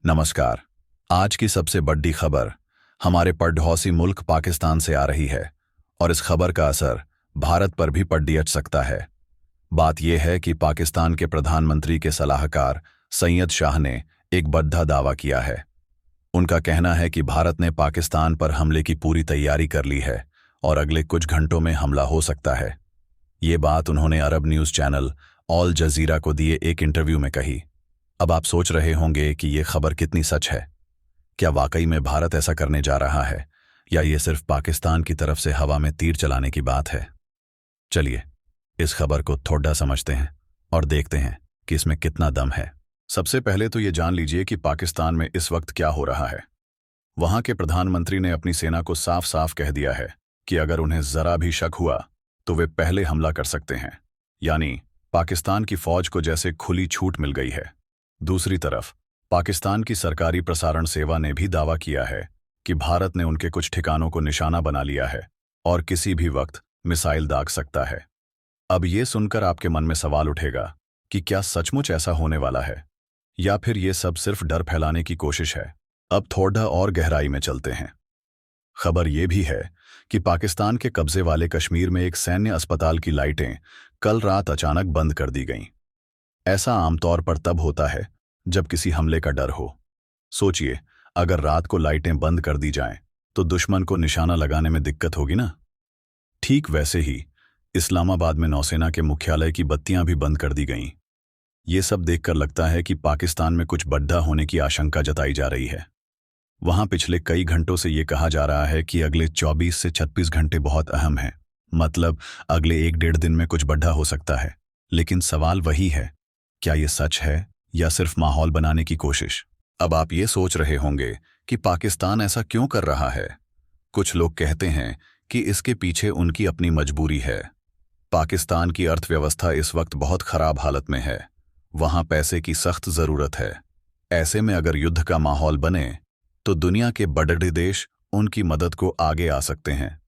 नमस्कार। आज की सबसे बड़ी खबर हमारे पड़ोसी मुल्क पाकिस्तान से आ रही है और इस खबर का असर भारत पर भी पड़ सकता है। बात यह है कि पाकिस्तान के प्रधानमंत्री के सलाहकार सैयद शाह ने एक बड़ा दावा किया है। उनका कहना है कि भारत ने पाकिस्तान पर हमले की पूरी तैयारी कर ली है और अगले कुछ घंटों में हमला हो सकता है। ये बात उन्होंने अरब न्यूज़ चैनल ऑल जजीरा को दिए एक इंटरव्यू में कही। अब आप सोच रहे होंगे कि ये खबर कितनी सच है। क्या वाकई में भारत ऐसा करने जा रहा है या ये सिर्फ पाकिस्तान की तरफ से हवा में तीर चलाने की बात है? चलिए इस खबर को थोड़ा समझते हैं और देखते हैं कि इसमें कितना दम है। सबसे पहले तो ये जान लीजिए कि पाकिस्तान में इस वक्त क्या हो रहा है। वहां के प्रधानमंत्री ने अपनी सेना को साफ साफ कह दिया है कि अगर उन्हें जरा भी शक हुआ तो वे पहले हमला कर सकते हैं। यानी पाकिस्तान की फौज को जैसे खुली छूट मिल गई है। दूसरी तरफ पाकिस्तान की सरकारी प्रसारण सेवा ने भी दावा किया है कि भारत ने उनके कुछ ठिकानों को निशाना बना लिया है और किसी भी वक्त मिसाइल दाग सकता है। अब ये सुनकर आपके मन में सवाल उठेगा कि क्या सचमुच ऐसा होने वाला है या फिर ये सब सिर्फ डर फैलाने की कोशिश है। अब थोड़ा और गहराई में चलते हैं। खबर यह भी है कि पाकिस्तान के कब्जे वाले कश्मीर में एक सैन्य अस्पताल की लाइटें कल रात अचानक बंद कर दी गईं। ऐसा आमतौर पर तब होता है जब किसी हमले का डर हो। सोचिए, अगर रात को लाइटें बंद कर दी जाएं तो दुश्मन को निशाना लगाने में दिक्कत होगी ना। ठीक वैसे ही इस्लामाबाद में नौसेना के मुख्यालय की बत्तियां भी बंद कर दी गईं। ये सब देखकर लगता है कि पाकिस्तान में कुछ बड़ा होने की आशंका जताई जा रही है। वहां पिछले कई घंटों से ये कहा जा रहा है कि अगले 24 से 36 घंटे बहुत अहम हैं। मतलब अगले 1-1.5 दिन में कुछ बड़ा हो सकता है। लेकिन सवाल वही है, क्या ये सच है या सिर्फ माहौल बनाने की कोशिश? अब आप ये सोच रहे होंगे कि पाकिस्तान ऐसा क्यों कर रहा है। कुछ लोग कहते हैं कि इसके पीछे उनकी अपनी मजबूरी है। पाकिस्तान की अर्थव्यवस्था इस वक्त बहुत खराब हालत में है। वहां पैसे की सख्त जरूरत है। ऐसे में अगर युद्ध का माहौल बने तो दुनिया के बड़े देश उनकी मदद को आगे आ सकते हैं।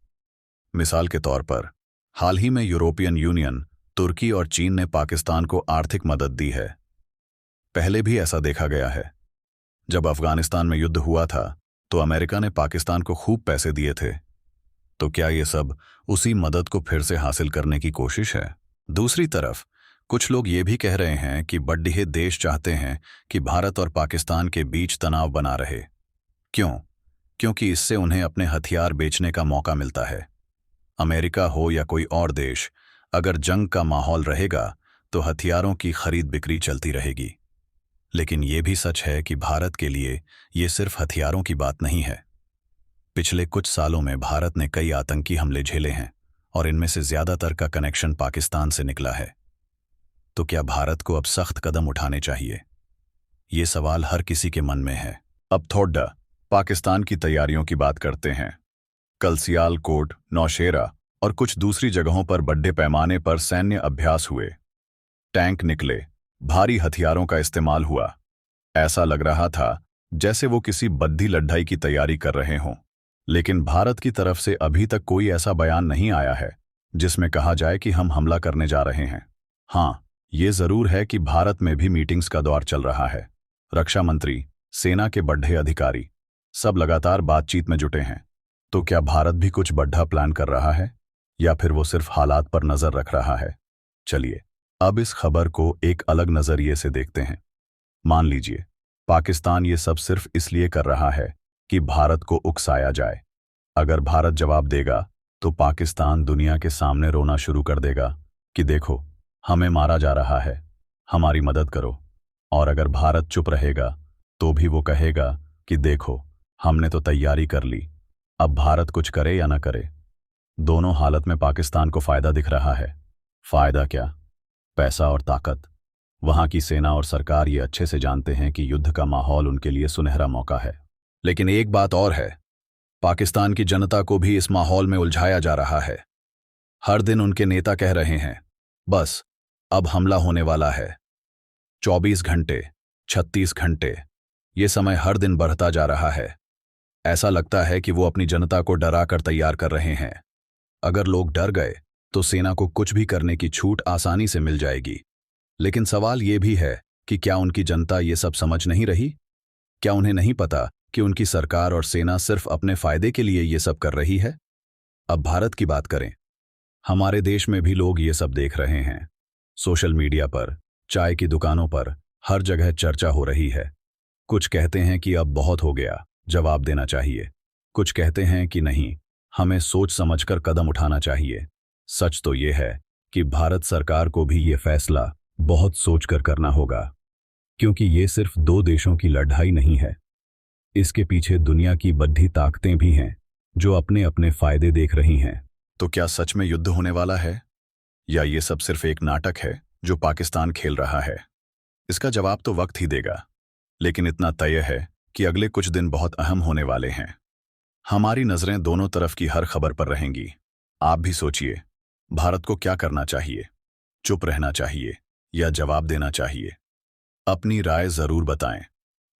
मिसाल के तौर पर हाल ही में यूरोपियन यूनियन, तुर्की और चीन ने पाकिस्तान को आर्थिक मदद दी है। पहले भी ऐसा देखा गया है। जब अफगानिस्तान में युद्ध हुआ था तो अमेरिका ने पाकिस्तान को खूब पैसे दिए थे। तो क्या ये सब उसी मदद को फिर से हासिल करने की कोशिश है? दूसरी तरफ कुछ लोग ये भी कह रहे हैं कि बड़े देश चाहते हैं कि भारत और पाकिस्तान के बीच तनाव बना रहे। क्यों? क्योंकि इससे उन्हें अपने हथियार बेचने का मौका मिलता है। अमेरिका हो या कोई और देश, अगर जंग का माहौल रहेगा तो हथियारों की खरीद बिक्री चलती रहेगी। लेकिन यह भी सच है कि भारत के लिए ये सिर्फ हथियारों की बात नहीं है। पिछले कुछ सालों में भारत ने कई आतंकी हमले झेले हैं और इनमें से ज्यादातर का कनेक्शन पाकिस्तान से निकला है। तो क्या भारत को अब सख्त कदम उठाने चाहिए? ये सवाल हर किसी के मन में है। अब थोड़ा पाकिस्तान की तैयारियों की बात करते हैं। कल सियालकोट, नौशेरा और कुछ दूसरी जगहों पर बड़े पैमाने पर सैन्य अभ्यास हुए। टैंक निकले, भारी हथियारों का इस्तेमाल हुआ। ऐसा लग रहा था जैसे वो किसी बद्दी लड़ाई की तैयारी कर रहे हों। लेकिन भारत की तरफ से अभी तक कोई ऐसा बयान नहीं आया है जिसमें कहा जाए कि हम हमला करने जा रहे हैं। हाँ, ये जरूर है कि भारत में भी मीटिंग्स का दौर चल रहा है। रक्षा मंत्री, सेना के बड़े अधिकारी सब लगातार बातचीत में जुटे हैं। तो क्या भारत भी कुछ बड़ा प्लान कर रहा है या फिर वो सिर्फ हालात पर नजर रख रहा है? चलिए अब इस खबर को एक अलग नजरिए से देखते हैं। मान लीजिए पाकिस्तान ये सब सिर्फ इसलिए कर रहा है कि भारत को उकसाया जाए। अगर भारत जवाब देगा तो पाकिस्तान दुनिया के सामने रोना शुरू कर देगा कि देखो, हमें मारा जा रहा है, हमारी मदद करो। और अगर भारत चुप रहेगा तो भी वो कहेगा कि देखो, हमने तो तैयारी कर ली, अब भारत कुछ करे या ना करे। दोनों हालत में पाकिस्तान को फायदा दिख रहा है। फायदा क्या? पैसा और ताकत। वहां की सेना और सरकार ये अच्छे से जानते हैं कि युद्ध का माहौल उनके लिए सुनहरा मौका है। लेकिन एक बात और है, पाकिस्तान की जनता को भी इस माहौल में उलझाया जा रहा है। हर दिन उनके नेता कह रहे हैं, बस अब हमला होने वाला है। 24 घंटे, 36 घंटे, ये समय हर दिन बढ़ता जा रहा है। ऐसा लगता है कि वो अपनी जनता को डराकर तैयार कर रहे हैं। अगर लोग डर गए तो सेना को कुछ भी करने की छूट आसानी से मिल जाएगी। लेकिन सवाल ये भी है कि क्या उनकी जनता ये सब समझ नहीं रही? क्या उन्हें नहीं पता कि उनकी सरकार और सेना सिर्फ अपने फायदे के लिए ये सब कर रही है? अब भारत की बात करें। हमारे देश में भी लोग ये सब देख रहे हैं। सोशल मीडिया पर, चाय की दुकानों पर, हर जगह चर्चा हो रही है। कुछ कहते हैं कि अब बहुत हो गया, जवाब देना चाहिए। कुछ कहते हैं कि नहीं, हमें सोच समझकर कदम उठाना चाहिए। सच तो ये है कि भारत सरकार को भी ये फैसला बहुत सोचकर करना होगा, क्योंकि ये सिर्फ दो देशों की लड़ाई नहीं है। इसके पीछे दुनिया की बड़ी ताकतें भी हैं जो अपने अपने फायदे देख रही हैं। तो क्या सच में युद्ध होने वाला है, या ये सब सिर्फ एक नाटक है जो पाकिस्तान खेल रहा है? इसका जवाब तो वक्त ही देगा, लेकिन इतना तय है कि अगले कुछ दिन बहुत अहम होने वाले हैं। हमारी नजरें दोनों तरफ की हर खबर पर रहेंगी। आप भी सोचिए, भारत को क्या करना चाहिए? चुप रहना चाहिए या जवाब देना चाहिए? अपनी राय जरूर बताएं।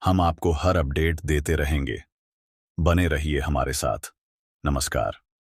हम आपको हर अपडेट देते रहेंगे। बने रहिए हमारे साथ। नमस्कार।